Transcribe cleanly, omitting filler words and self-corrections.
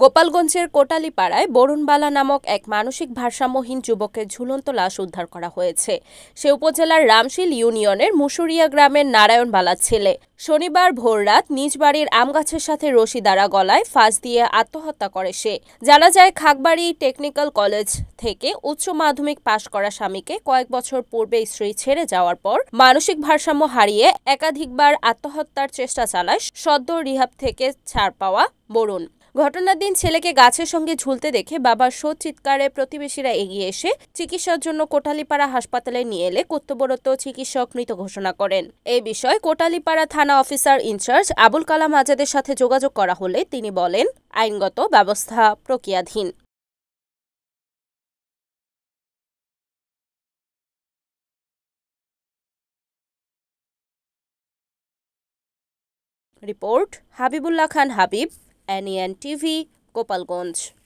গোপালগঞ্জের কোটালীপাড়ায় বরুণবালা নামক এক মানসিক ভারসাম্যহীন যুবকের ঝুলন্ত লাশ উদ্ধার করা হয়েছে। সে উপজেলার রামশিল ইউনিয়নের মুসুরিয়া গ্রামের নারায়ণ বালার ছেলে। শনিবার ভোররাত নিজ বাড়ির আমগাছের সাথে রশি দ্বারা গলায় ফাঁস দিয়ে আত্মহত্যা করে সে। জানা যায়, খাগবাড়ি টেকনিক্যাল কলেজ থেকে উচ্চ মাধ্যমিক পাশ করা স্বামীকে কয়েক বছর পূর্বে স্ত্রী ছেড়ে যাওয়ার পর মানসিক ভারসাম্য হারিয়ে একাধিকবার আত্মহত্যার চেষ্টা চালায় সদ্য রিহাব থেকে ছাড় পাওয়া বরুণ। ঘটনার দিন ছেলেকে গাছের সঙ্গে ঝুলতে দেখে বাবার শোক চিৎকারে প্রতিবেশীরা এগিয়ে এসে চিকিৎসার জন্য কোটালীপাড়া হাসপাতালে নিয়ে এলে কর্তব্যরত চিকিৎসক মৃত ঘোষণা করেন। এই বিষয়ে কোটালীপাড়া থানা অফিসার ইনচার্জ আবুল কালাম আজাদের সাথে যোগাযোগ করা হলে তিনি বলেন, আইনগত ব্যবস্থা প্রক্রিয়াধীন। রিপোর্ট হাবিবুল্লাহ খান হাবিব, NEN TV, গোপালগঞ্জ।